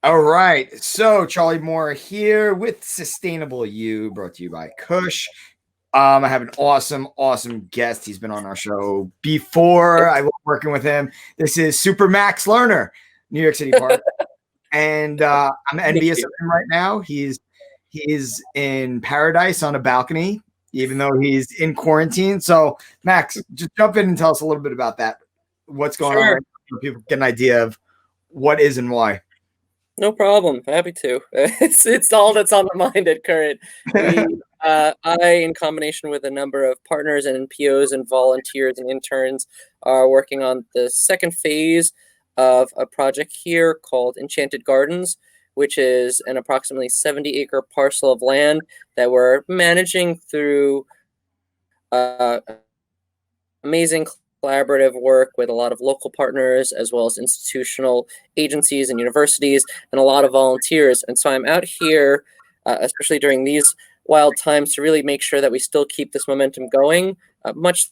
All right. So Charlie Moore here with Sustainable You, brought to you by Kush. I have an awesome guest. He's been on our show before. I love working with him. This is Super Max Lerner, New York City Park. And I'm envious of him right now. He's in paradise on a balcony, even though he's in quarantine. So Max, just jump in and tell us a little bit about that. What's going on right now, so people get an idea of what is and why. No problem. Happy to. It's all that's on the mind at current. I, in combination with a number of partners and NPOs and volunteers and interns, are working on the second phase of a project here called Enchanted Gardens, which is an approximately 70-acre parcel of land that we're managing through amazing collaborative work with a lot of local partners, as well as institutional agencies and universities, and a lot of volunteers. And so I'm out here, especially during these wild times, to really make sure that we still keep this momentum going, much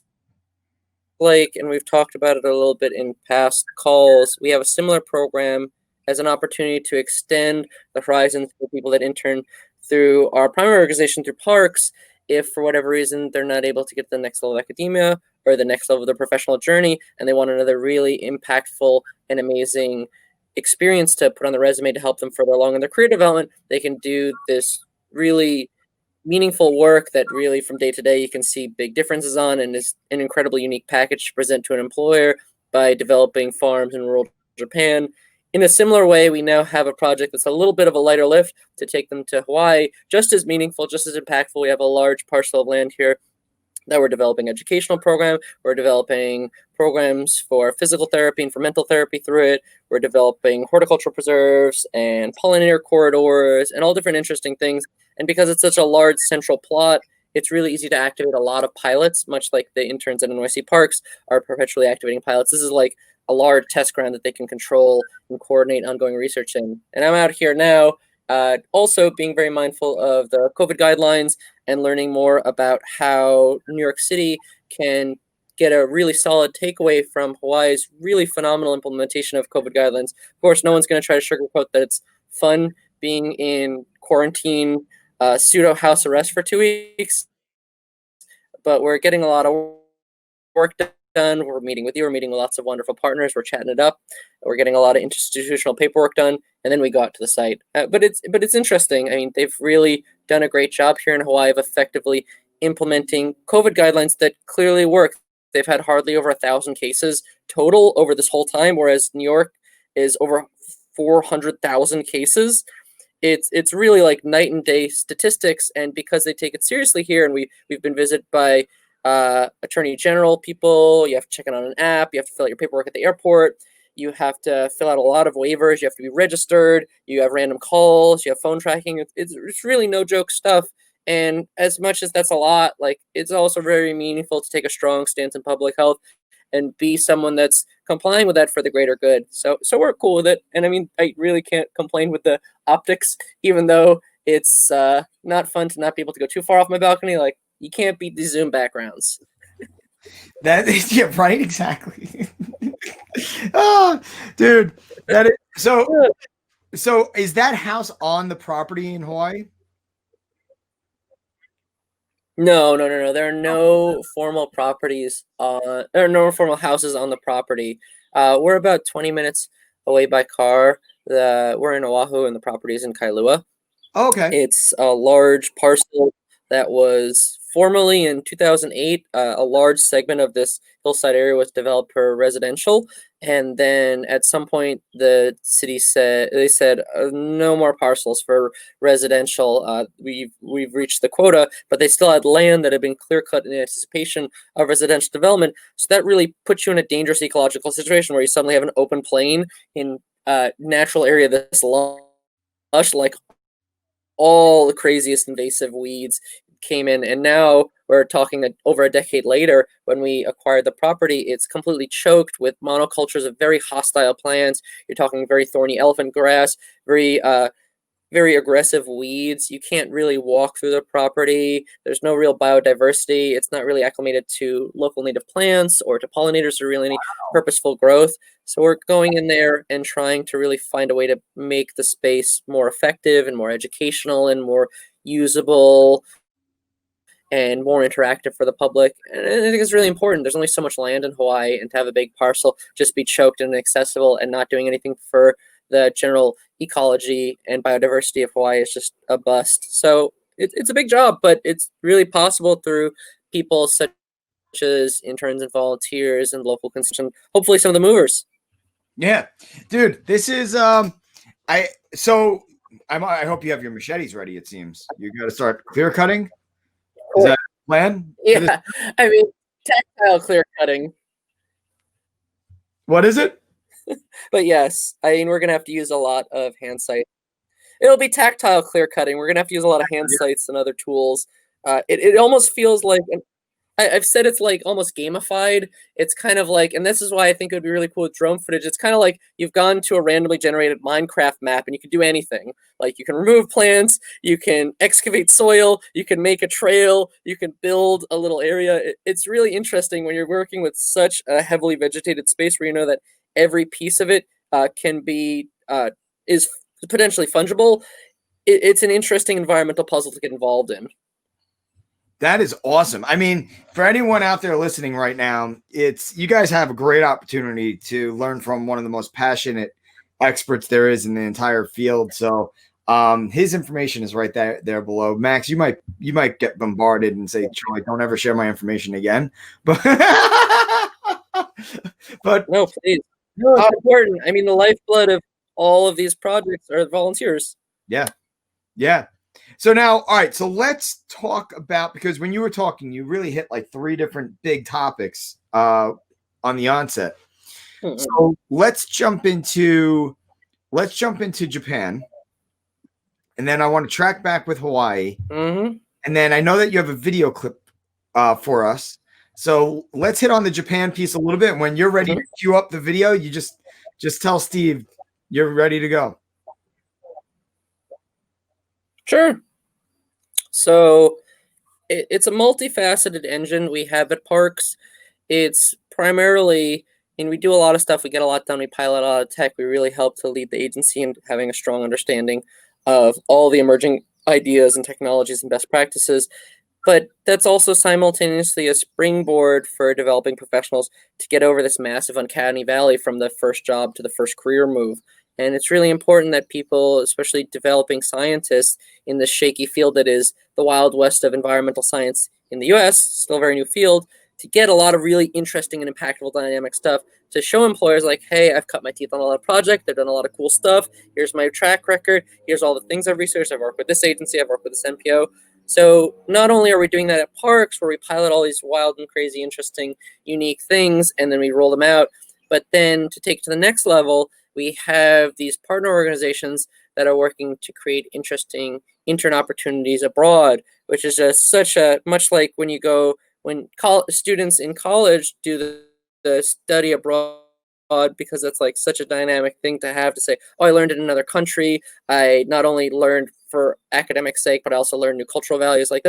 like, and we've talked about it a little bit in past calls, we have a similar program as an opportunity to extend the horizons for people that intern through our primary organization through parks. If for whatever reason they're not able to get to the next level of academia or the next level of their professional journey, and they want another really impactful and amazing experience to put on the resume to help them further along in their career development, they can do this really meaningful work that really from day to day you can see big differences on, and is an incredibly unique package to present to an employer by developing farms in rural Japan. In a similar way, we now have a project that's a little bit of a lighter lift to take them to Hawaii, just as meaningful, just as impactful. We have a large parcel of land here that we're developing educational program. We're developing programs for physical therapy and for mental therapy through it. We're developing horticultural preserves and pollinator corridors and all different interesting things. And because it's such a large central plot, it's really easy to activate a lot of pilots, much like the interns at NYC Parks are perpetually activating pilots. This is like a large test ground that they can control and coordinate ongoing research in. And I'm out here now also being very mindful of the COVID guidelines and learning more about how New York City can get a really solid takeaway from Hawaii's really phenomenal implementation of COVID guidelines. Of course, no one's going to try to sugarcoat that it's fun being in quarantine, pseudo house arrest for 2 weeks, but we're getting a lot of work done. We're meeting with you. We're meeting with lots of wonderful partners. We're chatting it up. We're getting a lot of institutional paperwork done, and then we go out to the site. But it's interesting. I mean, they've really done a great job here in Hawaii of effectively implementing COVID guidelines that clearly work. They've had hardly over 1,000 cases total over this whole time, whereas New York is over 400,000 cases. It's really like night and day statistics, and because they take it seriously here, and we've been visited by attorney general people. You have to check in on an app. You have to fill out your paperwork at the airport. You have to fill out a lot of waivers. You have to be registered. You have random calls. You have phone tracking. It's really no joke stuff. And as much as that's a lot, like it's also very meaningful to take a strong stance in public health and be someone that's complying with that for the greater good. So we're cool with it. And I mean, I really can't complain with the optics, even though it's not fun to not be able to go too far off my balcony. Like, you can't beat the Zoom backgrounds. Yeah, right, exactly. Oh, dude, that is so. So, is that house on the property in Hawaii? No. There are no formal properties. There are no formal houses on the property. We're about 20 minutes away by car. We're in Oahu, and the property is in Kailua. Oh, okay. It's a large parcel that was formerly in 2008, a large segment of this hillside area was developed for residential. And then at some point, the city said no more parcels for residential. We've reached the quota, but they still had land that had been clear cut in anticipation of residential development. So that really puts you in a dangerous ecological situation where you suddenly have an open plain in natural area this lush, like all the craziest invasive weeds came in. And now we're talking over a decade later, when we acquired the property, it's completely choked with monocultures of very hostile plants. You're talking very thorny elephant grass, very very aggressive weeds. You can't really walk through the property. There's no real biodiversity. It's not really acclimated to local native plants or to pollinators or really any purposeful growth. So we're going in there and trying to really find a way to make the space more effective and more educational and more usable and more interactive for the public. And I think it's really important. There's only so much land in Hawaii, and to have a big parcel just be choked and inaccessible and not doing anything for the general ecology and biodiversity of Hawaii is just a bust. So it's a big job, but it's really possible through people such as interns and volunteers and local constituents, hopefully some of the movers. Yeah, dude, this is I hope you have your machetes ready. It seems you got to start clear cutting. Is that the plan? Yeah, I mean, tactile clear cutting. What is it? But yes, I mean, we're going to have to use a lot of hand sight. It'll be tactile clear cutting. We're going to have to use a lot of hand sights and other tools. It almost feels like, I've said it's like almost gamified. It's kind of like, and this is why I think it would be really cool with drone footage. It's kind of like you've gone to a randomly generated Minecraft map and you can do anything. Like you can remove plants, you can excavate soil, you can make a trail, you can build a little area. It's really interesting when you're working with such a heavily vegetated space where you know that every piece of it is potentially fungible. It's an interesting environmental puzzle to get involved in. That is awesome. I mean, for anyone out there listening right now, you guys have a great opportunity to learn from one of the most passionate experts there is in the entire field. So his information is right there below. Max, you might get bombarded and say, Troy, don't ever share my information again. But no, please. No, it's important. I mean, the lifeblood of all of these projects are volunteers. Yeah. Yeah. So now, all right, so let's talk about, because when you were talking, you really hit like 3 different big topics on the onset. Mm-hmm. So let's jump into Japan. And then I want to track back with Hawaii. Mm-hmm. And then I know that you have a video clip for us. So let's hit on the Japan piece a little bit. When you're ready to cue up the video, you just tell Steve you're ready to go. Sure. So it's a multifaceted engine we have at Parks. It's primarily, and we do a lot of stuff. We get a lot done. We pilot a lot of tech. We really help to lead the agency in having a strong understanding of all the emerging ideas and technologies and best practices. But that's also simultaneously a springboard for developing professionals to get over this massive uncanny valley from the first job to the first career move. And it's really important that people, especially developing scientists in this shaky field that is the Wild West of environmental science in the US, still a very new field, to get a lot of really interesting and impactful dynamic stuff to show employers like, hey, I've cut my teeth on a lot of projects. I've done a lot of cool stuff. Here's my track record. Here's all the things I've researched. I've worked with this agency. I've worked with this NPO. So not only are we doing that at Parks, where we pilot all these wild and crazy, interesting, unique things, and then we roll them out, but then to take it to the next level, we have these partner organizations that are working to create interesting intern opportunities abroad, which is just much like when students in college do the study abroad, because that's like such a dynamic thing to have to say, oh, I learned in another country. I not only learned for academic sake, but I also learned new cultural values. Like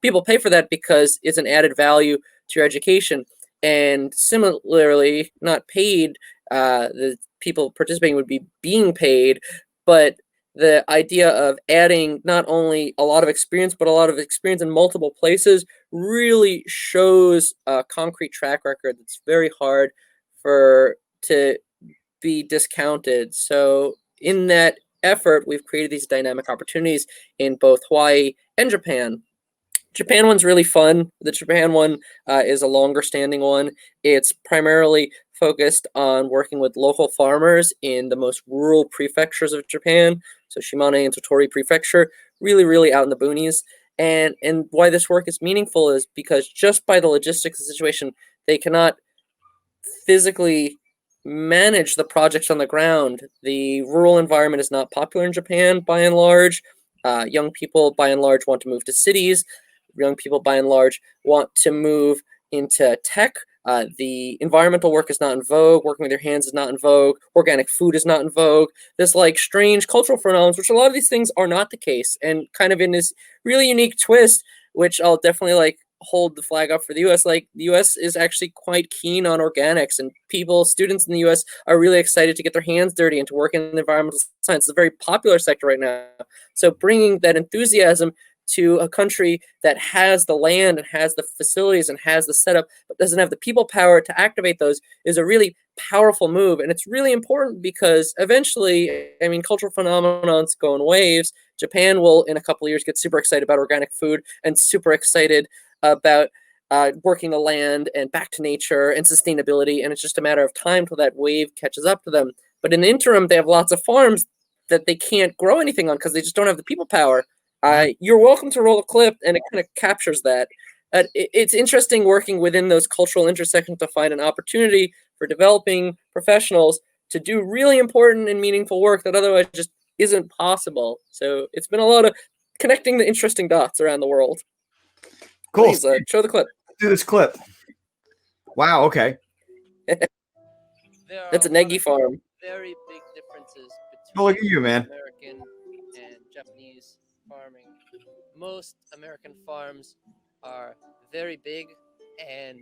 people pay for that because it's an added value to your education. And similarly, not paid, the people participating would be being paid, but the idea of adding not only a lot of experience, but a lot of experience in multiple places really shows a concrete track record that's very hard to be discounted. So in that effort, we've created these dynamic opportunities in both Hawaii and Japan. Japan one's really fun. The Japan one is a longer standing one. It's primarily focused on working with local farmers in the most rural prefectures of Japan. So Shimane and Tottori Prefecture, really, really out in the boonies. And why this work is meaningful is because just by the logistics of the situation, they cannot physically manage the projects on the ground. The rural environment is not popular in Japan by and large. Young people by and large want to move to cities. Young people by and large want to move into tech. The environmental work is not in vogue. Working with your hands is not in vogue. Organic food is not in vogue. This like strange cultural phenomena, which a lot of these things are not the case, and kind of in this really unique twist, which I'll definitely like hold the flag up for the U.S. Like the U.S. is actually quite keen on organics, and students in the U.S. are really excited to get their hands dirty and to work in environmental science. It's a very popular sector right now. So bringing that enthusiasm to a country that has the land and has the facilities and has the setup, but doesn't have the people power to activate those is a really powerful move. And it's really important because eventually, I mean, cultural phenomena go in waves. Japan will, in a couple of years, get super excited about organic food and super excited about working the land and back to nature and sustainability. And it's just a matter of time till that wave catches up to them. But in the interim, they have lots of farms that they can't grow anything on because they just don't have the people power. You're welcome to roll a clip, and it kind of captures that. It's interesting working within those cultural intersections to find an opportunity for developing professionals to do really important and meaningful work that otherwise just isn't possible. So it's been a lot of connecting the interesting dots around the world. Cool. Please, show the clip. Let's do this clip. Wow, okay. That's a Negi farm. Very big differences between Oh, look at you, man. American and Japanese farming. Most American farms are very big and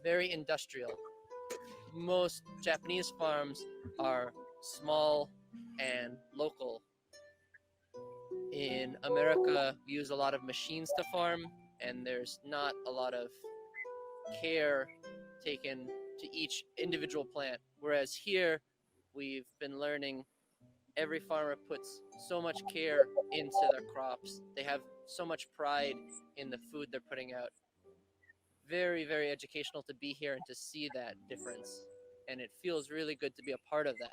very industrial. Most Japanese farms are small and local. In America, we use a lot of machines to farm, and there's not a lot of care taken to each individual plant. Whereas here, we've been learning every farmer puts so much care into their crops. They have so much pride in the food they're putting out. Very, very educational to be here and to see that difference. And it feels really good to be a part of that.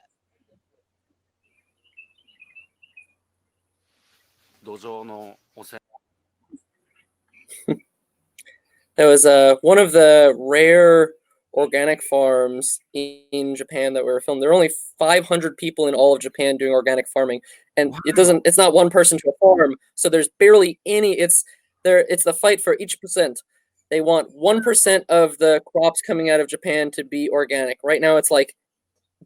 That was one of the rare organic farms in Japan that were filmed. There are only 500 people in all of Japan doing organic farming, and it's not one person to a farm, so there's barely any. It's the fight for each percent. They want 1% of the crops coming out of Japan to be organic. Right now it's like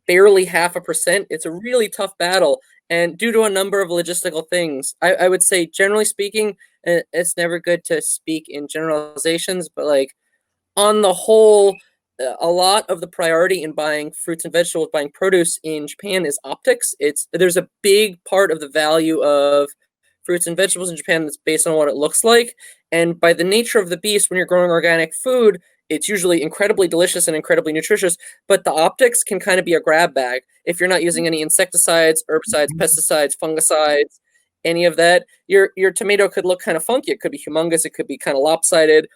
barely 0.5%. It's a really tough battle, and due to a number of logistical things, I would say, generally speaking, it's never good to speak in generalizations, but like on the whole, a lot of the priority in buying fruits and vegetables, buying produce in Japan is optics. There's a big part of the value of fruits and vegetables in Japan that's based on what it looks like. And by the nature of the beast, when you're growing organic food, it's usually incredibly delicious and incredibly nutritious, but the optics can kind of be a grab bag. If you're not using any insecticides, herbicides, pesticides, fungicides, any of that, your tomato could look kind of funky. It could be humongous. It could be kind of lopsided.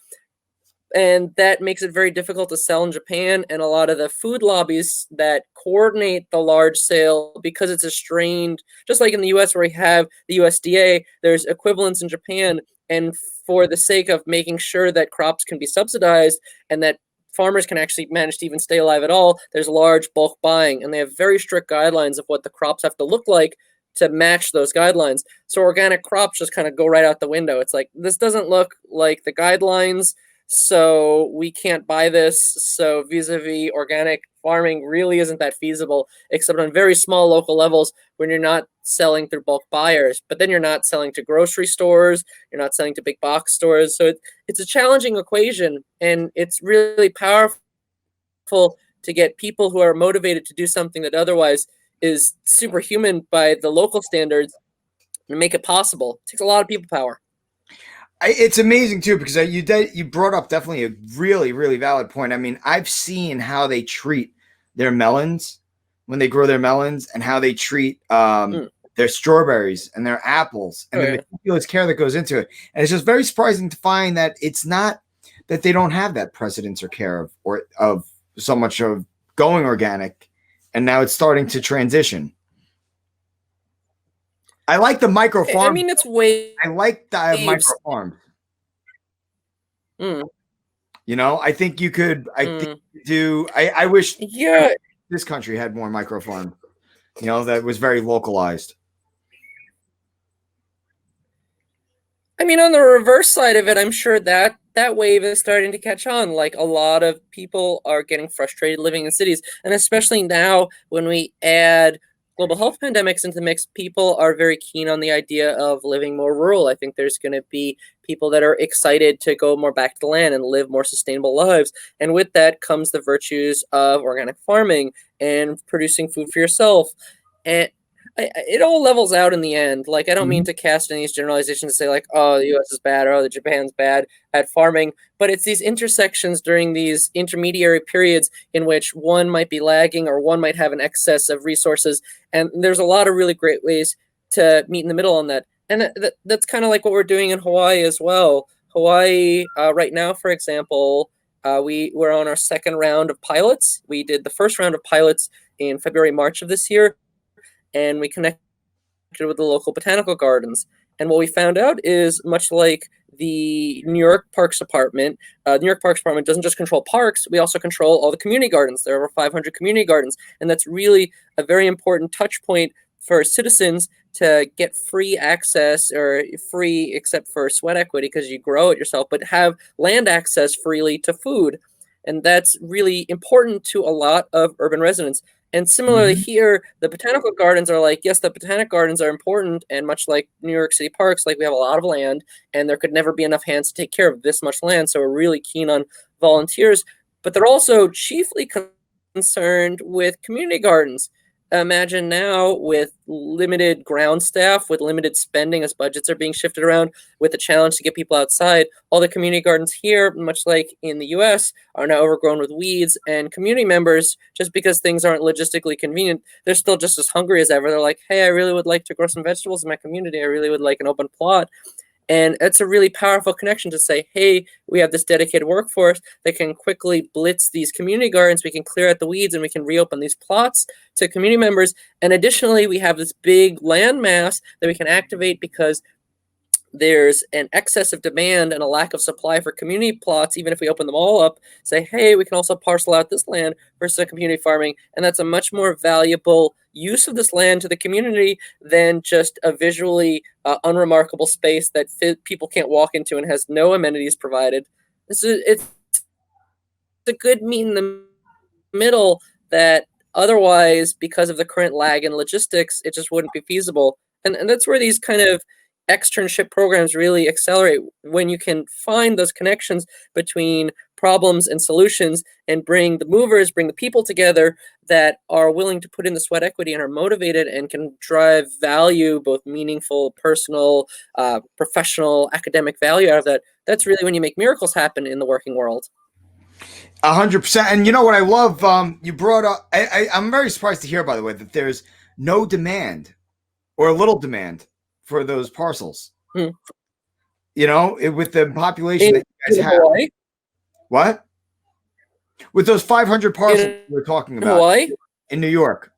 And that makes it very difficult to sell in Japan. And a lot of the food lobbies that coordinate the large sale, because it's a strained, just like in the US where we have the USDA, there's equivalents in Japan. And for the sake of making sure that crops can be subsidized and that farmers can actually manage to even stay alive at all, there's large bulk buying. And they have very strict guidelines of what the crops have to look like to match those guidelines. So organic crops just kind of go right out the window. It's like, this doesn't look like the guidelines, so we can't buy this. So vis-a-vis organic farming really isn't that feasible, except on very small local levels when you're not selling through bulk buyers, but then you're not selling to grocery stores, you're not selling to big box stores. So it's a challenging equation, and it's really powerful to get people who are motivated to do something that otherwise is superhuman by the local standards and make it possible. It takes a lot of people power. It's amazing too, because you brought up definitely a really, really valid point. I mean, I've seen how they treat their melons when they grow their melons, and how they treat their strawberries and their apples, and the meticulous care that goes into it. And it's just very surprising to find that it's not that they don't have that precedence or care of so much of going organic, and now it's starting to transition. I like the micro farm. I mean, it's way. I like the micro farm. You know, I think you could. I think you do. I wish. Yeah. This country had more micro farm. You know, that was very localized. I mean, on the reverse side of it, I'm sure that that wave is starting to catch on. Like, a lot of people are getting frustrated living in cities, and especially now when we add global health pandemics into the mix, people are very keen on the idea of living more rural. I think there's going to be people that are excited to go more back to the land and live more sustainable lives. And with that comes the virtues of organic farming and producing food for yourself. And it all levels out in the end. Like, I don't mean to cast any generalizations and say like, oh, the US is bad, or oh, the Japan's bad at farming, but it's these intersections during these intermediary periods in which one might be lagging or one might have an excess of resources. And there's a lot of really great ways to meet in the middle on that. And that's kind of like what we're doing in Hawaii as well. Hawaii, right now, for example, we're on our second round of pilots. We did the first round of pilots in February, March of this year, and we connected with the local botanical gardens. And what we found out is, much like the New York Parks Department, the New York Parks Department doesn't just control parks, we also control all the community gardens. There are over 500 community gardens, and that's really a very important touch point for citizens to get free access, or free except for sweat equity because you grow it yourself, but have land access freely to food. And that's really important to a lot of urban residents. And similarly here, the botanical gardens are like, yes, the botanic gardens are important. And much like New York City parks, like, we have a lot of land and there could never be enough hands to take care of this much land. So we're really keen on volunteers, but they're also chiefly concerned with community gardens. Imagine now, with limited ground staff, with limited spending as budgets are being shifted around, with the challenge to get people outside, all the community gardens here, much like in the US, are now overgrown with weeds, and community members, just because things aren't logistically convenient, they're still just as hungry as ever. They're like, hey, I really would like to grow some vegetables in my community. I really would like an open plot. And it's a really powerful connection to say, hey, we have this dedicated workforce that can quickly blitz these community gardens. We can clear out the weeds and we can reopen these plots to community members. And additionally, we have this big land mass that we can activate because there's an excess of demand and a lack of supply for community plots. Even if we open them all up, say, hey, we can also parcel out this land versus community farming. And that's a much more valuable use of this land to the community than just a visually unremarkable space that people can't walk into and has no amenities provided. It's a good meet in the middle that otherwise, because of the current lag in logistics, it just wouldn't be feasible. And that's where these kind of externship programs really accelerate, when you can find those connections between problems and solutions and bring the movers, bring the people together that are willing to put in the sweat equity and are motivated and can drive value, both meaningful, personal, professional, academic value out of that. That's really when you make miracles happen in the working world. 100%. And you know what I love? You brought up, I'm very surprised to hear, by the way, that there's no demand or little demand for those parcels. You know, with the population that you guys have. Hawaii? What? With those 500 parcels we're talking about Hawaii? In New York.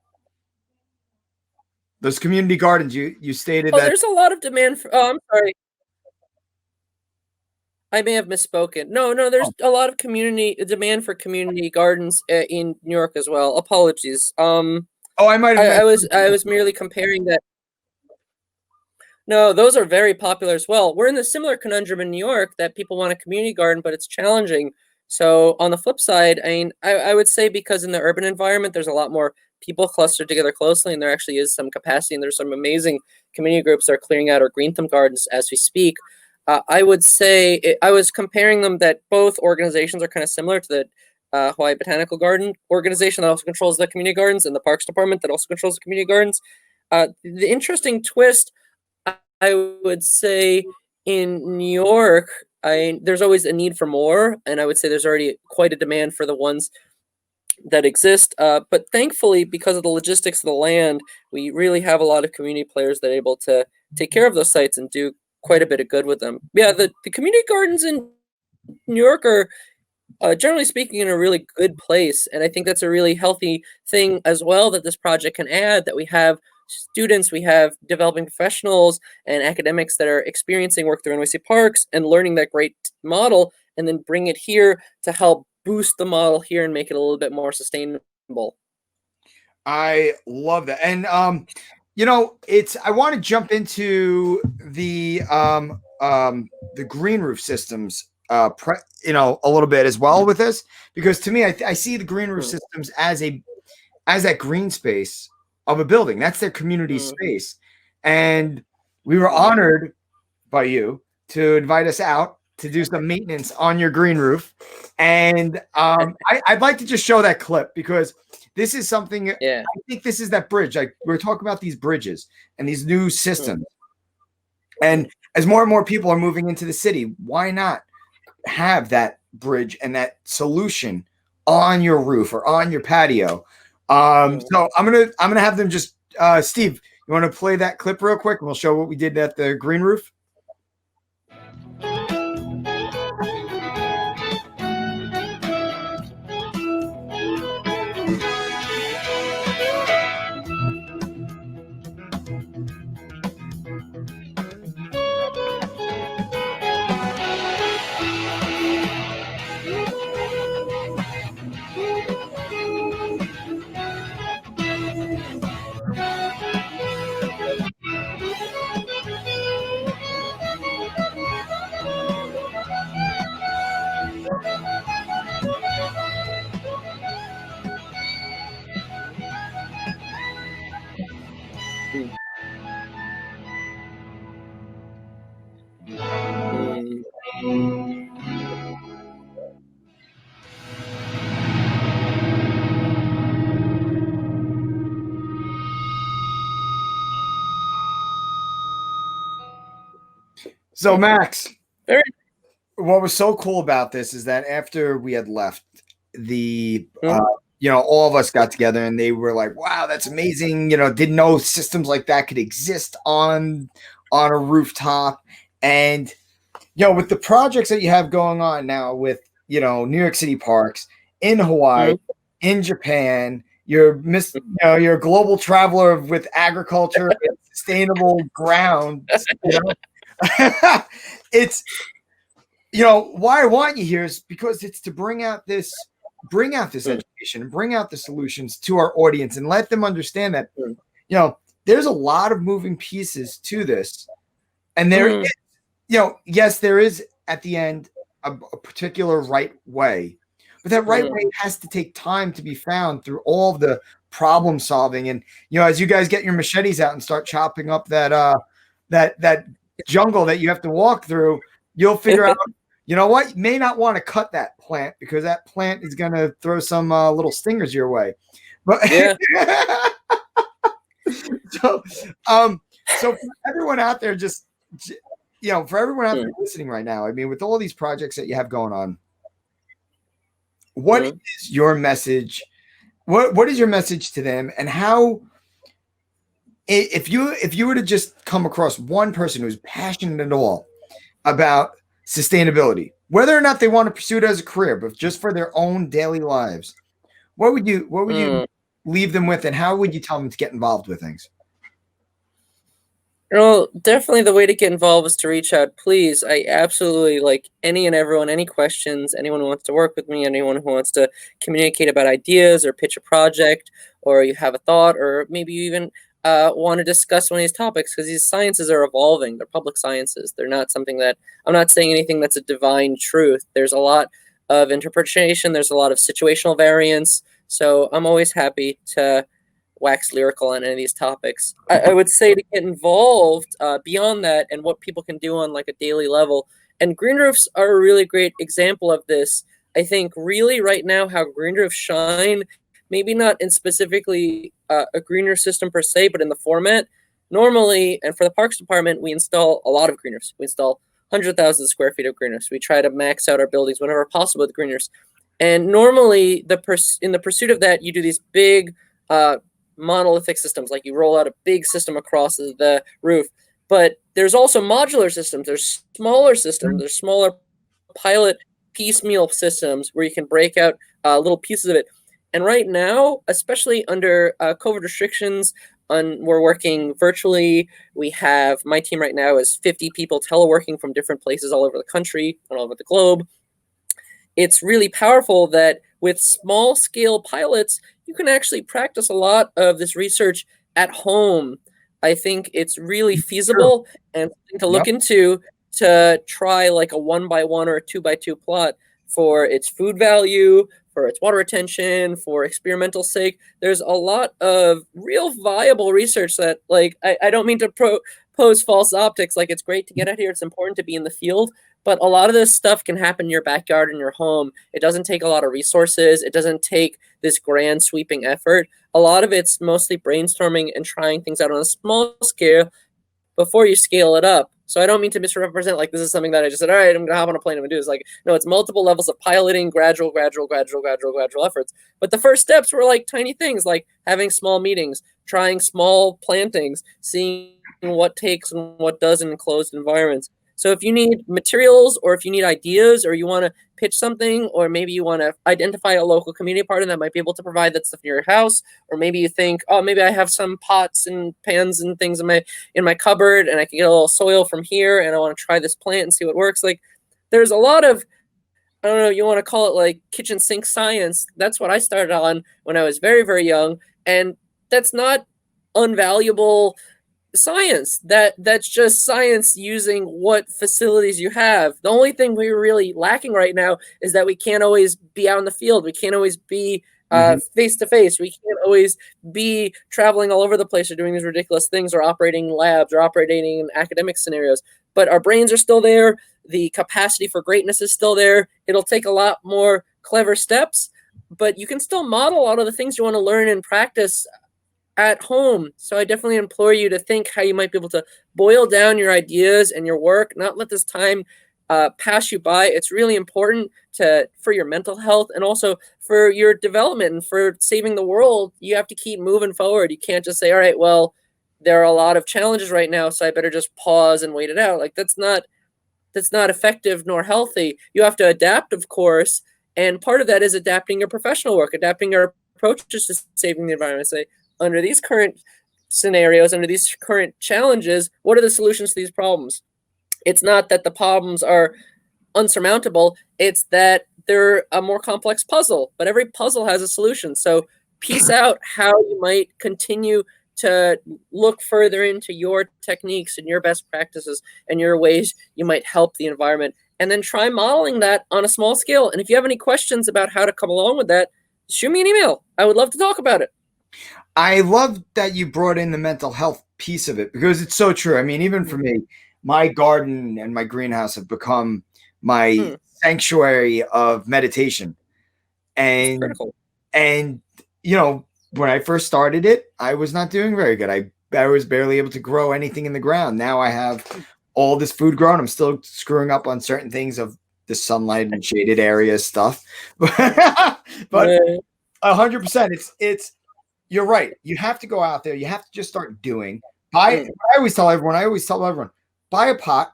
Those community gardens, you stated that there's a lot of demand for, I'm sorry. I may have misspoken. No, there's a lot of demand for community gardens in New York as well. Apologies. I might have. I was merely comparing that. No, those are very popular as well. We're in the similar conundrum in New York that people want a community garden, but it's challenging. So on the flip side, I mean, I would say because in the urban environment, there's a lot more people clustered together closely, and there actually is some capacity, and there's some amazing community groups that are clearing out our green thumb gardens as we speak. I would say, I was comparing them that both organizations are kind of similar to the Hawaii Botanical Garden organization that also controls the community gardens, and the Parks Department that also controls the community gardens. The interesting twist, I would say, in New York, there's always a need for more, and I would say there's already quite a demand for the ones that exist. But thankfully, because of the logistics of the land, we really have a lot of community players that are able to take care of those sites and do quite a bit of good with them. Yeah, the community gardens in New York are, generally speaking, in a really good place, and I think that's a really healthy thing as well that this project can add, that we have students, we have developing professionals and academics that are experiencing work through NYC Parks and learning that great model, and then bring it here to help boost the model here and make it a little bit more sustainable. I love that. And you know, I want to jump into the green roof systems a little bit as well with this, because to me, I see the green roof systems as that green space of a building. That's their community space. And we were honored by you to invite us out to do some maintenance on your green roof. And I'd like to just show that clip, because this is something, I think this is that bridge. Like, we're talking about these bridges and these new systems. And as more and more people are moving into the city, why not have that bridge and that solution on your roof or on your patio? So I'm gonna have them just Steve, you want to play that clip real quick, and we'll show what we did at the green roof. So Max, what was so cool about this is that after we had left, all of us got together and they were like, wow, that's amazing. Didn't know systems like that could exist on a rooftop. And, with the projects that you have going on now with, New York City Parks, in Hawaii, in Japan, you're a global traveler with agriculture and sustainable ground. It's, why I want you here is because it's to bring out this education and bring out the solutions to our audience and let them understand that, there's a lot of moving pieces to this. And there is, yes, there is at the end a particular right way, but that right way has to take time to be found through all of the problem solving. And, as you guys get your machetes out and start chopping up that jungle that you have to walk through, you'll figure out, you may not want to cut that plant because that plant is going to throw some little stingers your way. But so for everyone out there, for everyone out there listening right now, I mean, with all these projects that you have going on, what is your message? What is your message to them, and how? If you were to just come across one person who's passionate at all about sustainability, whether or not they want to pursue it as a career, but just for their own daily lives, what would you leave them with, and how would you tell them to get involved with things? Definitely the way to get involved is to reach out. Please, I absolutely like any and everyone, any questions, anyone who wants to work with me, anyone who wants to communicate about ideas or pitch a project, or you have a thought, or maybe you even want to discuss one of these topics, because these sciences are evolving. They're public sciences. They're not something that, I'm not saying anything that's a divine truth. There's a lot of interpretation. There's a lot of situational variance. So I'm always happy to wax lyrical on any of these topics. I would say to get involved beyond that, and what people can do on like a daily level. And green roofs are a really great example of this. I think really right now how green roofs shine, maybe not in specifically a green roof system per se, but in the format. Normally, and for the Parks Department, we install a lot of green roofs. We install 100,000 square feet of green roofs. We try to max out our buildings whenever possible with green roofs. And normally, in the pursuit of that, you do these big monolithic systems, like you roll out a big system across the roof. But there's also modular systems. There's smaller systems. There's smaller pilot piecemeal systems where you can break out little pieces of it. And right now, especially under COVID restrictions, we're working virtually. We have, my team right now is 50 people teleworking from different places all over the country and all over the globe. It's really powerful that with small scale pilots, you can actually practice a lot of this research at home. I think it's really feasible and something to look into to try like a 1x1 or a 2x2 plot for its food value, for its water retention, for experimental sake. There's a lot of real viable research that, like, I don't mean to pose false optics. Like, it's great to get out here. It's important to be in the field. But a lot of this stuff can happen in your backyard, in your home. It doesn't take a lot of resources. It doesn't take this grand sweeping effort. A lot of it's mostly brainstorming and trying things out on a small scale before you scale it up. So I don't mean to misrepresent, like, this is something that I just said, all right, I'm going to hop on a plane and I'm going to do this. Like, no, it's multiple levels of piloting, gradual efforts. But the first steps were like tiny things, like having small meetings, trying small plantings, seeing what takes and what doesn't in closed environments. So if you need materials, or if you need ideas, or you want to pitch something, or maybe you want to identify a local community partner that might be able to provide that stuff in your house, or maybe you think, oh, maybe I have some pots and pans and things in my cupboard, and I can get a little soil from here, and I want to try this plant and see what works. Like, there's a lot of, I don't know, you want to call it like kitchen sink science. That's what I started on when I was very, very young, and that's not unvaluable science. That's just science using what facilities you have. The only thing we're really lacking right now is that we can't always be out in the field. We can't always be face to face. We can't always be traveling all over the place or doing these ridiculous things, or operating in labs, or operating in academic scenarios. But our brains are still there. The capacity for greatness is still there. It'll take a lot more clever steps, but you can still model a lot of the things you want to learn and practice at home. So I definitely implore you to think how you might be able to boil down your ideas and your work, not let this time pass you by. It's really important for your mental health, and also for your development and for saving the world. You have to keep moving forward. You can't just say, all right, well, there are a lot of challenges right now, so I better just pause and wait it out. Like, that's not effective nor healthy. You have to adapt, of course, and part of that is adapting your professional work, adapting your approaches to saving the environment. Say, under these current scenarios, under these current challenges, what are the solutions to these problems? It's not that the problems are unsurmountable. It's that they're a more complex puzzle, but every puzzle has a solution. So piece out how you might continue to look further into your techniques and your best practices and your ways you might help the environment, and then try modeling that on a small scale. And if you have any questions about how to come along with that, shoot me an email. I would love to talk about it. I love that you brought in the mental health piece of it, because it's so true. I mean, even for me, my garden and my greenhouse have become my sanctuary of meditation. And you know, when I first started it, I was not doing very good. I was barely able to grow anything in the ground. Now I have all this food grown. I'm still screwing up on certain things of the sunlight and shaded areas stuff. But 100%, it's you're right. You have to go out there. You have to just start doing. I always tell everyone, buy a pot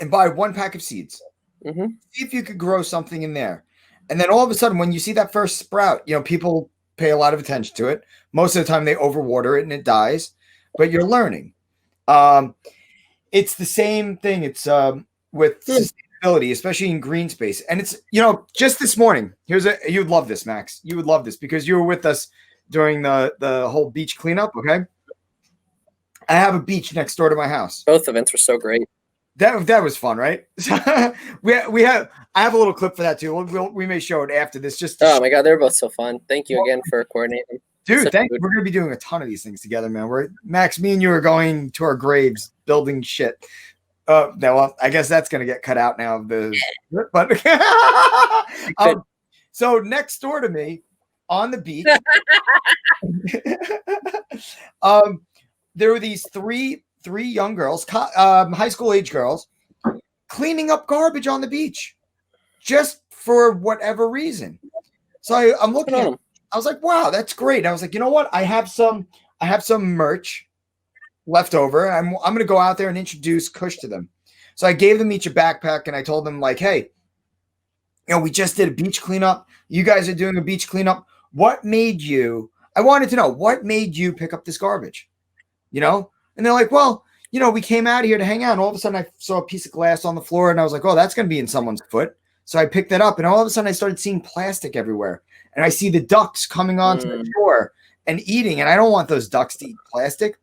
and buy 1 pack of seeds. See if you could grow something in there. And then all of a sudden, when you see that first sprout, you know, people pay a lot of attention to it. Most of the time they overwater it and it dies, but you're learning. It's the same thing. It's with sustainability, especially in green space. And it's, you know, just this morning, you'd love this, Max. You would love this because you were with us during the whole beach cleanup. Okay. I have a beach next door to my house. Both events were so great. That was fun, right? I have a little clip for that too. We may show it after this. Oh my God, they're both so fun. Thank you again for coordinating. Dude, thank you. We're gonna be doing a ton of these things together, man. Max, me and you are going to our graves building shit. Well, I guess that's gonna get cut out now. But so next door to me on the beach, there were these three young girls, high school age girls, cleaning up garbage on the beach, just for whatever reason. So I'm looking at them. I was like, wow, that's great. I was like, you know what? I have some merch left over. I'm going to go out there and introduce Kush to them. So I gave them each a backpack and I told them, like, hey, you know, we just did a beach cleanup. You guys are doing a beach cleanup. I wanted to know what made you pick up this garbage, you know? And they're like, well, you know, we came out here to hang out. And all of a sudden I saw a piece of glass on the floor and I was like, oh, that's going to be in someone's foot. So I picked that up and all of a sudden I started seeing plastic everywhere. And I see the ducks coming onto the shore and eating. And I don't want those ducks to eat plastic.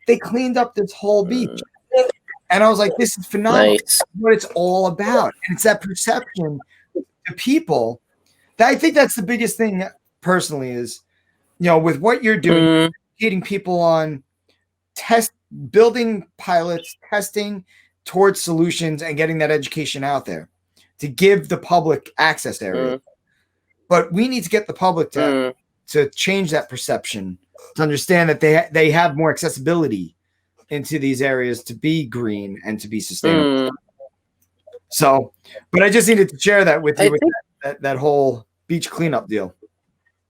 They cleaned up this whole beach. And I was like, this is phenomenal. Nice. That's what it's all about. And it's that perception to people that I think that's the biggest thing personally is, with what you're doing, educating people on building pilots, testing towards solutions, and getting that education out there to give the public access area. But we need to get the public to change that perception, to understand that they have more accessibility into these areas to be green and to be sustainable. So, but I just needed to share that with you, that whole beach cleanup deal.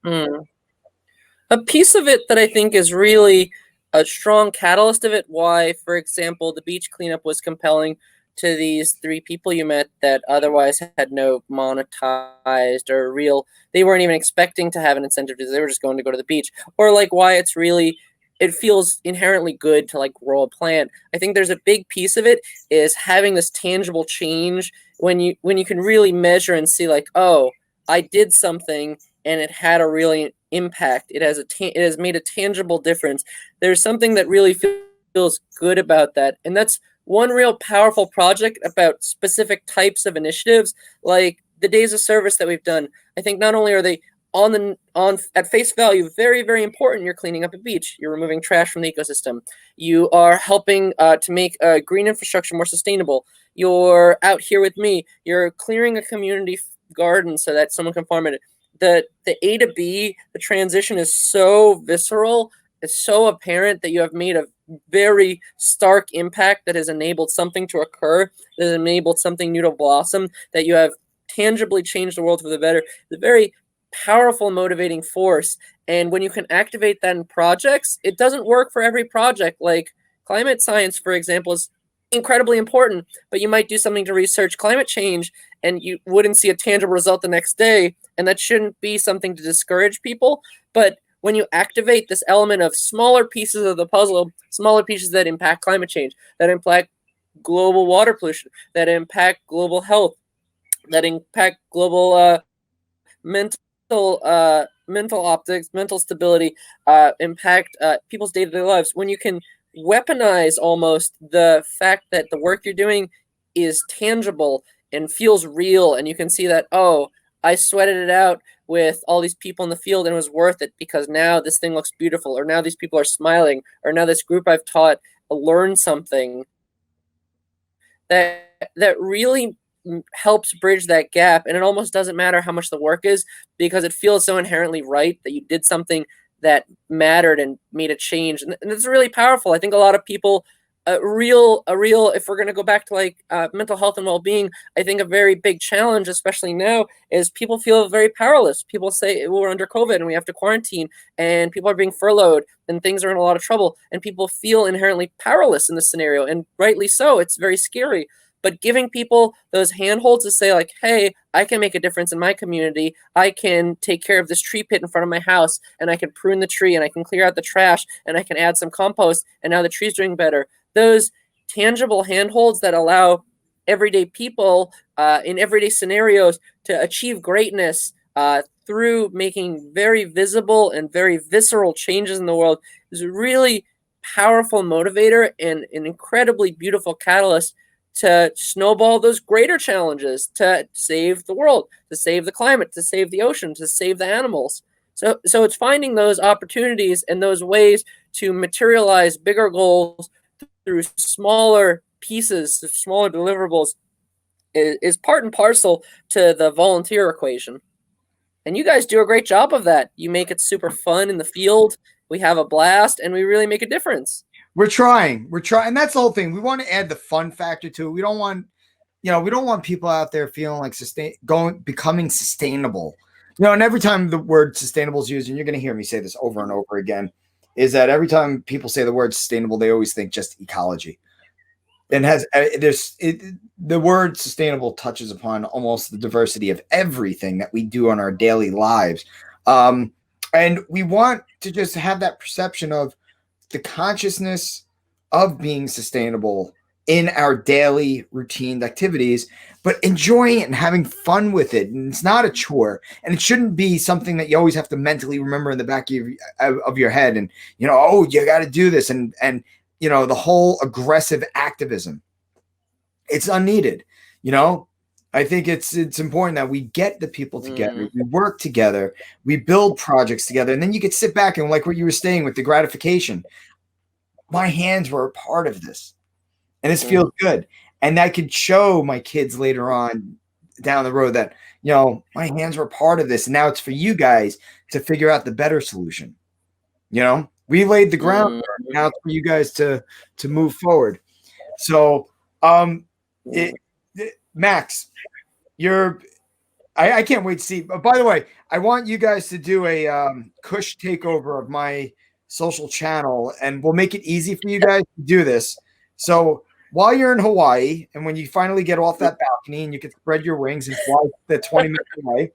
A piece of it that I think is really a strong catalyst of it, why, for example, the beach cleanup was compelling to these 3 people you met that otherwise had no monetized or real, they weren't even expecting to have an incentive to, they were just going to go to the beach, or like why it feels inherently good to like grow a plant. I think there's a big piece of it is having this tangible change when you can really measure and see like, oh, I did something and it had a really impact. It has made a tangible difference. There's something that really feels good about that, and that's one real powerful project about specific types of initiatives, like the days of service that we've done. I think not only are they on at face value very, very important, you're cleaning up a beach, you're removing trash from the ecosystem, you are helping to make green infrastructure more sustainable, you're out here with me, you're clearing a community garden so that someone can farm it. The A to B, the transition is so visceral, it's so apparent that you have made a very stark impact that has enabled something to occur, that has enabled something new to blossom, that you have tangibly changed the world for the better. The very powerful motivating force. And when you can activate that in projects, it doesn't work for every project. Like climate science, for example, is incredibly important, but you might do something to research climate change and you wouldn't see a tangible result the next day. And that shouldn't be something to discourage people. But when you activate this element of smaller pieces of the puzzle, smaller pieces that impact climate change, that impact global water pollution, that impact global health, that impact global mental optics, mental stability, impact people's day-to-day lives. When you can weaponize almost the fact that the work you're doing is tangible and feels real, and you can see that, oh, I sweated it out with all these people in the field and it was worth it because now this thing looks beautiful, or now these people are smiling, or now this group I've taught learned something, that really helps bridge that gap. And it almost doesn't matter how much the work is because it feels so inherently right that you did something that mattered and made a change. And it's really powerful. I think a lot of people, if we're going to go back to like mental health and well-being, I think a very big challenge, especially now, is people feel very powerless. People say we're under COVID and we have to quarantine and people are being furloughed and things are in a lot of trouble and people feel inherently powerless in this scenario. And rightly so, it's very scary. But giving people those handholds to say like, hey, I can make a difference in my community. I can take care of this tree pit in front of my house and I can prune the tree and I can clear out the trash and I can add some compost and now the tree's doing better. Those tangible handholds that allow everyday people in everyday scenarios to achieve greatness through making very visible and very visceral changes in the world is a really powerful motivator and an incredibly beautiful catalyst to snowball those greater challenges, to save the world, to save the climate, to save the ocean, to save the animals. So it's finding those opportunities and those ways to materialize bigger goals through smaller pieces, smaller deliverables, is part and parcel to the volunteer equation. And you guys do a great job of that. You make it super fun in the field. We have a blast and we really make a difference. We're trying. And that's the whole thing. We want to add the fun factor to it. We don't want people out there feeling like becoming sustainable. And every time the word sustainable is used, and you're going to hear me say this over and over again, is that every time people say the word sustainable, they always think just ecology. And the word sustainable touches upon almost the diversity of everything that we do in our daily lives. And we want to just have that perception of the consciousness of being sustainable in our daily routine activities, but enjoying it and having fun with it. And it's not a chore, and it shouldn't be something that you always have to mentally remember in the back of your head. And, oh, you got to do this. And the whole aggressive activism it's unneeded. You know, I think it's important that we get the people together, we work together, we build projects together, and then you could sit back and, like what you were saying with the gratification, my hands were a part of this, and this feels good, and that could show my kids later on down the road that, you know, my hands were a part of this, and now it's for you guys to figure out the better solution. You know, we laid the groundwork. Now it's for you guys to move forward. So, Max, I can't wait to see. But by the way, I want you guys to do a Kush takeover of my social channel, and we'll make it easy for you guys to do this. So while you're in Hawaii, and when you finally get off that balcony and you can spread your wings and fly the 20 minutes away,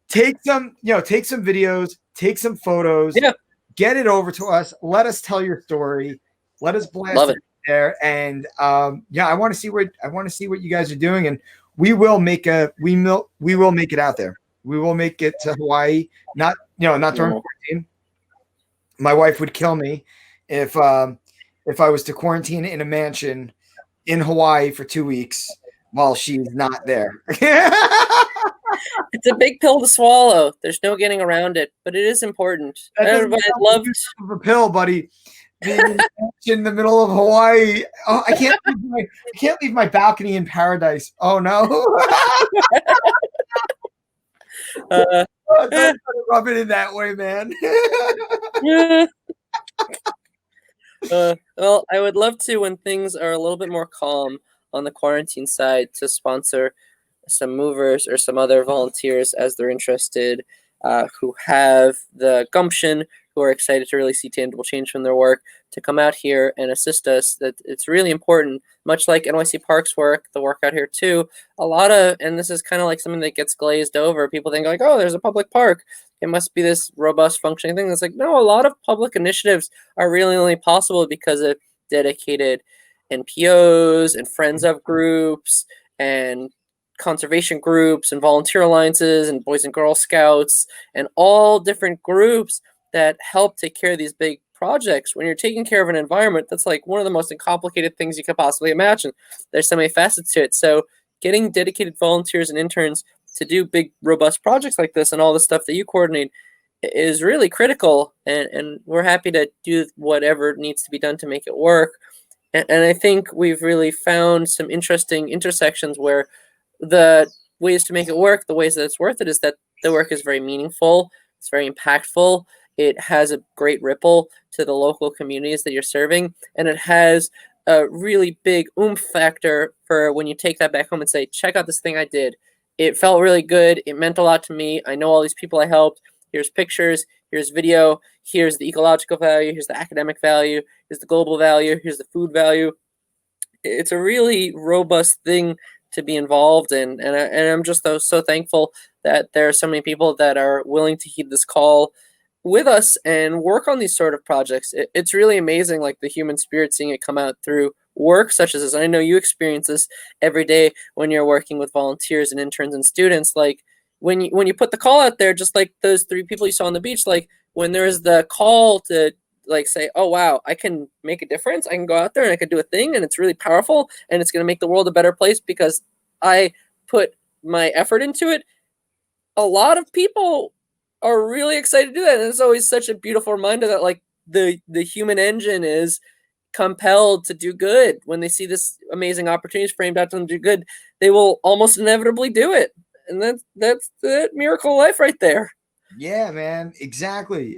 take some videos, take some photos, get it over to us. Let us tell your story. Let us blast it there. And I want to see what you guys are doing, and we will make it out there. We will make it to Hawaii. Not during quarantine. My wife would kill me if I was to quarantine in a mansion in Hawaii for 2 weeks while she's not there. It's a big pill to swallow. There's no getting around it, but it is important. Everybody loved a pill, buddy. Being in the middle of Hawaii. Oh, I can't leave my balcony in paradise. Oh no. Don't rub it in that way, man. Well, I would love to, when things are a little bit more calm on the quarantine side, to sponsor some movers or some other volunteers as they're interested, who have the gumption, who are excited to really see tangible change from their work, to come out here and assist us. That it's really important, much like NYC Parks work, the work out here too. And this is kind of like something that gets glazed over. People think like, oh, there's a public park, it must be this robust functioning thing. It's like, no, a lot of public initiatives are really only possible because of dedicated NPOs and friends of groups and conservation groups and volunteer alliances and Boys and Girl Scouts and all different groups that help take care of these big projects. When you're taking care of an environment, that's like one of the most complicated things you could possibly imagine. There's so many facets to it. So getting dedicated volunteers and interns to do big, robust projects like this and all the stuff that you coordinate is really critical. And we're happy to do whatever needs to be done to make it work. And I think we've really found some interesting intersections where the ways to make it work, the ways that it's worth it, is that the work is very meaningful, it's very impactful, it has a great ripple to the local communities that you're serving, and it has a really big oomph factor for when you take that back home and say, check out this thing I did. It felt really good. It meant a lot to me. I know all these people I helped. Here's pictures. Here's video. Here's the ecological value. Here's the academic value. Here's the global value. Here's the food value. It's a really robust thing to be involved in. And I'm just so thankful that there are so many people that are willing to heed this call with us and work on these sort of projects. It's really amazing, like the human spirit, seeing it come out through work such as this. I know you experience this every day when you're working with volunteers and interns and students. Like when you put the call out there, just like those 3 people you saw on the beach, like when there's the call to like say, oh wow, I can make a difference, I can go out there and I can do a thing, and it's really powerful, and it's going to make the world a better place because I put my effort into it. A lot of people are really excited to do that, and it's always such a beautiful reminder that like the human engine is compelled to do good. When they see this amazing opportunities framed out to them to do good, they will almost inevitably do it, and that's the miracle of life right there. Yeah, man, exactly.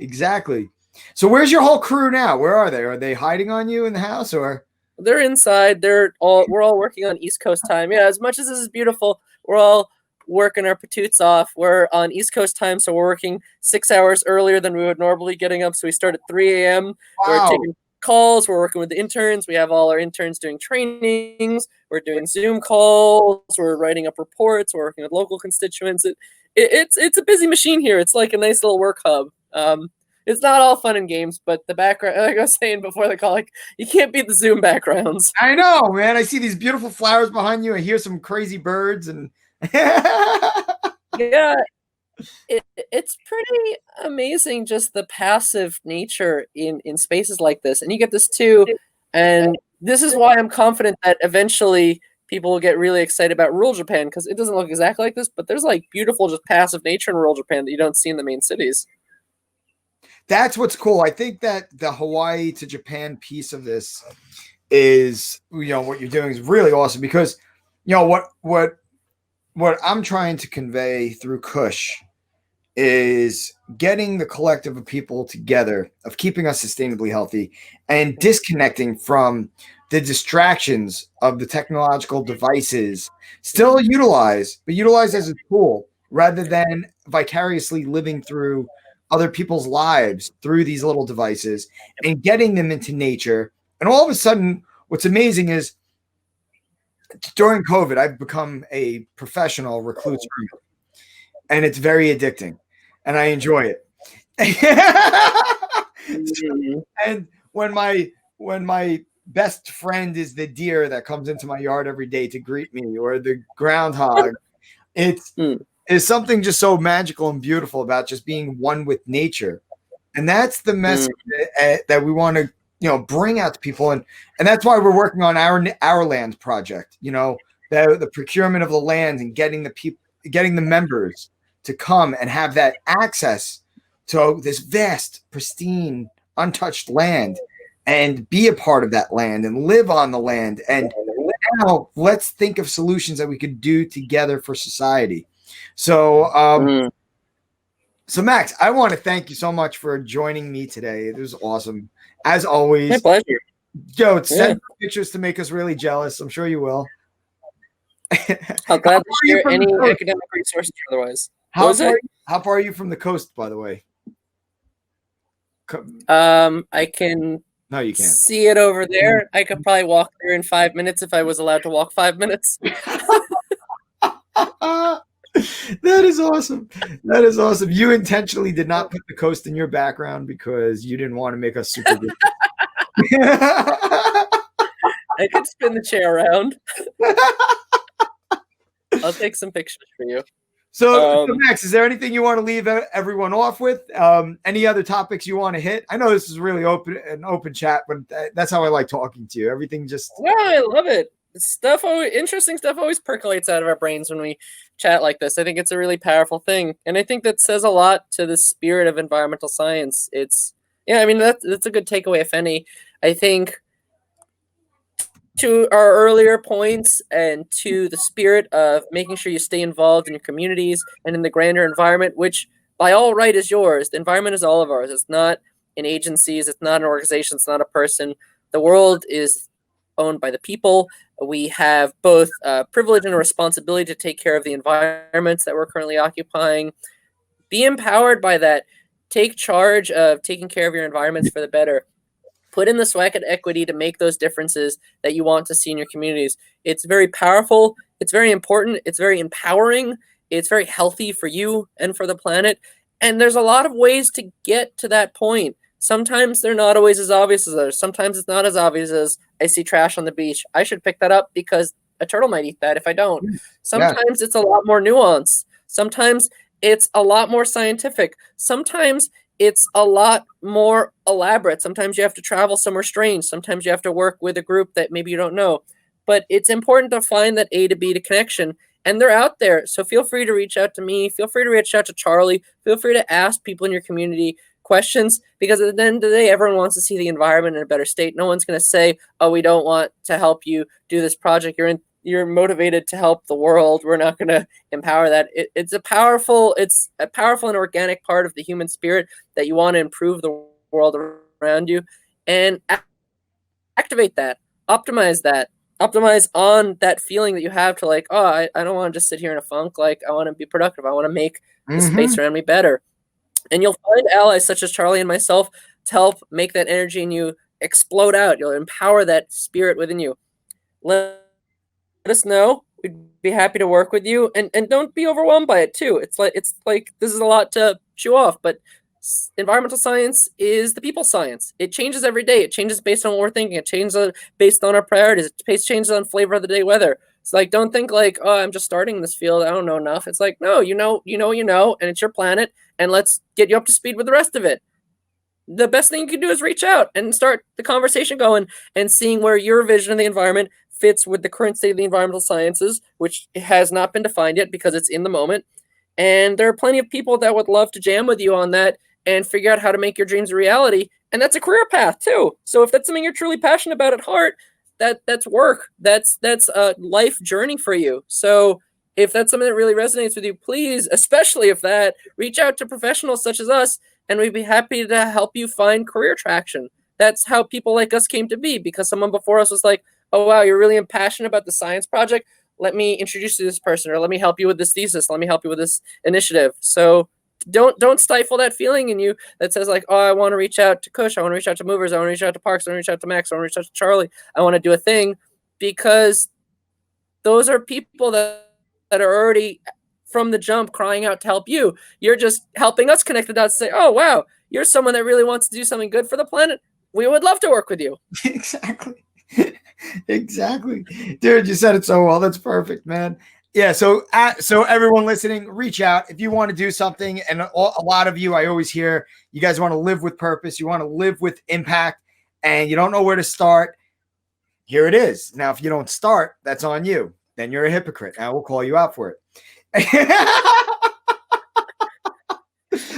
So where's your whole crew now? Where are they? Are they hiding on you in the house, or they're inside? We're all working on East Coast time. Yeah, as much as this is beautiful, we're all working our patoots off. We're on East Coast time, so we're working 6 hours earlier than we would normally, getting up. So we start at 3 a.m. Wow. We're taking calls. We're working with the interns. We have all our interns doing trainings. We're doing Zoom calls. We're writing up reports. We're working with local constituents. It's a busy machine here. It's like a nice little work hub. It's not all fun and games, but the background, like I was saying before the call, like you can't beat the Zoom backgrounds. I know, man. I see these beautiful flowers behind you. I hear some crazy birds, and yeah, it's pretty amazing, just the passive nature in spaces like this. And you get this too, and this is why I'm confident that eventually people will get really excited about rural Japan, because it doesn't look exactly like this, but there's like beautiful just passive nature in rural Japan that you don't see in the main cities. That's what's cool. I think that the Hawaii to Japan piece of this is, what you're doing is really awesome, because, what I'm trying to convey through Kush is getting the collective of people together, of keeping us sustainably healthy and disconnecting from the distractions of the technological devices, still utilize, but utilize as a tool rather than vicariously living through other people's lives through these little devices and getting them into nature. And all of a sudden, what's amazing is during COVID, I've become a professional recluse, and it's very addicting, and I enjoy it. And when my best friend is the deer that comes into my yard every day to greet me, or the groundhog, it's something just so magical and beautiful about just being one with nature. And that's the message that we want to bring out to people, and that's why we're working on our land project. The procurement of the land and getting the members to come and have that access to this vast, pristine, untouched land and be a part of that land and live on the land. And now let's think of solutions that we could do together for society. So, so Max, I want to thank you so much for joining me today. It was awesome. As always. My pleasure. Joe, send pictures to make us really jealous. I'm sure you will. I'll gladly share any academic resources otherwise. How far are you from the coast, by the way? I can. No, you can't see it over there. I could probably walk there in 5 minutes if I was allowed to walk 5 minutes. That is awesome. That is awesome. You intentionally did not put the coast in your background because you didn't want to make us super good. I could spin the chair around. I'll take some pictures for you. So Max, is there anything you want to leave everyone off with? Any other topics you want to hit? I know this is really an open chat, but that's how I like talking to you. Everything just... Well, I love it. Interesting stuff always percolates out of our brains when we chat like this. I think it's a really powerful thing. And I think that says a lot to the spirit of environmental science. That's a good takeaway, if any. I think to our earlier points and to the spirit of making sure you stay involved in your communities and in the grander environment, which by all right is yours. The environment is all of ours. It's not in agencies. It's not an organization. It's not a person. The world is owned by the people. We have both a privilege and a responsibility to take care of the environments that we're currently occupying. Be empowered by that. Take charge of taking care of your environments for the better. Put in the sweat and equity to make those differences that you want to see in your communities. It's very powerful. It's very important. It's very empowering. It's very healthy for you and for the planet. And there's a lot of ways to get to that point. Sometimes they're not always as obvious as others. Sometimes it's not as obvious as I see trash on the beach. I should pick that up because a turtle might eat that if I don't. Sometimes it's a lot more nuanced. Sometimes it's a lot more scientific. Sometimes it's a lot more elaborate. Sometimes you have to travel somewhere strange. Sometimes you have to work with a group that maybe you don't know. But it's important to find that A to B to connection. And they're out there. So feel free to reach out to me. Feel free to reach out to Charlie. Feel free to ask people in your community questions, because at the end of the day, everyone wants to see the environment in a better state. No one's going to say, oh, we don't want to help you do this project. You're motivated to help the world. We're not going to empower that. It's a powerful and organic part of the human spirit that you want to improve the world around you, and activate that, optimize on that feeling that you have to like, oh, I don't want to just sit here in a funk. Like, I want to be productive. I want to make the space around me better. And you'll find allies such as Charlie and myself to help make that energy in you explode out. You'll empower that spirit within you. Let us know. We'd be happy to work with you, and don't be overwhelmed by it too. It's like this is a lot to chew off, but environmental science is the people's science. It changes every day. It changes based on what we're thinking. It changes based on our priorities. It changes on flavor of the day weather. It's like, don't think like, oh, I'm just starting in this field, I don't know enough. It's like, no, you know, and it's your planet, and let's get you up to speed with the rest of it. the best thing you can do is reach out and start the conversation going and seeing where your vision of the environment fits with the current state of the environmental sciences, which has not been defined yet because it's in the moment. And there are plenty of people that would love to jam with you on that and figure out how to make your dreams a reality. And that's a career path too. So if that's something you're truly passionate about at heart, that's work. That's a life journey for you. So if that's something that really resonates with you, please, especially if that, reach out to professionals such as us, and we'd be happy to help you find career traction. That's how people like us came to be, because someone before us was like, oh, wow, you're really passionate about the science project. Let me introduce you to this person, or let me help you with this thesis. Let me help you with this initiative. So don't stifle that feeling in you that says like, oh, I want to reach out to Kush. I want to reach out to Movers. I want to reach out to Parks. I want to reach out to Max. I want to reach out to Charlie. I want to do a thing, because those are people that are already from the jump crying out to help you. You're just helping us connect the dots and say, oh, wow, you're someone that really wants to do something good for the planet. We would love to work with you. Exactly. Exactly. Dude, you said it so well. That's perfect, man. Yeah. So everyone listening, reach out if you want to do something. And a lot of you, I always hear you guys want to live with purpose. You want to live with impact, and you don't know where to start. Here it is. Now, if you don't start, that's on you. Then you're a hypocrite. And I will call you out for it.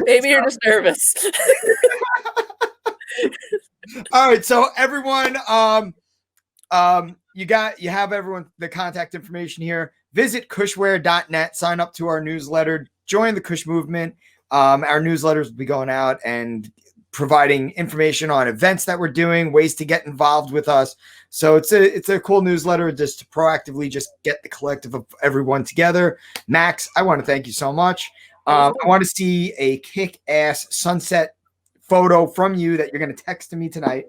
Maybe you're just nervous. All right. So everyone, you have everyone the contact information here. Visit cushware.net, sign up to our newsletter, join the Kush movement. Our newsletters will be going out and providing information on events that we're doing, ways to get involved with us. So it's a cool newsletter just to proactively just get the collective of everyone together. Max, I want to thank you so much. I want to see a kick-ass sunset photo from you that you're going to text to me tonight.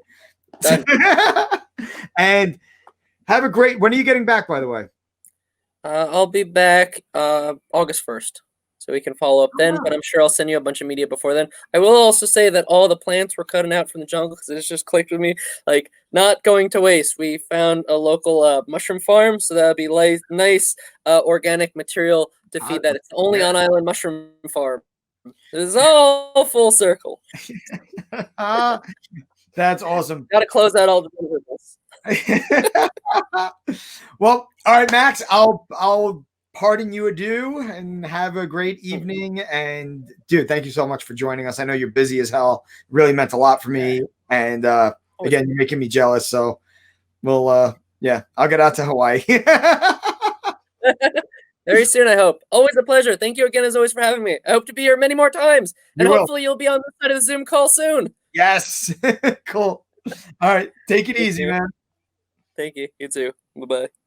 And have a great, when are you getting back, by the way? I'll be back August 1st. So we can follow up then, but I'm sure I'll send you a bunch of media before then. I will also say that all the plants were cutting out from the jungle, because it's just clicked with me, like, not going to waste. We found a local mushroom farm, so that'll be nice organic material to feed that. It's the only on-island mushroom farm. It's all full circle. That's awesome. Got to close out all the Well, all right, Max, I'll pardon you adieu and have a great evening. And dude, thank you so much for joining us. I know you're busy as hell. Really meant a lot for me. And again, you're making me jealous. So we'll I'll get out to Hawaii. Very soon, I hope. Always a pleasure. Thank you again, as always, for having me. I hope to be here many more times. And hopefully you'll be on the side of the Zoom call soon. Yes. Cool. All right. Take it easy, man. Thank you. You too. Bye-bye.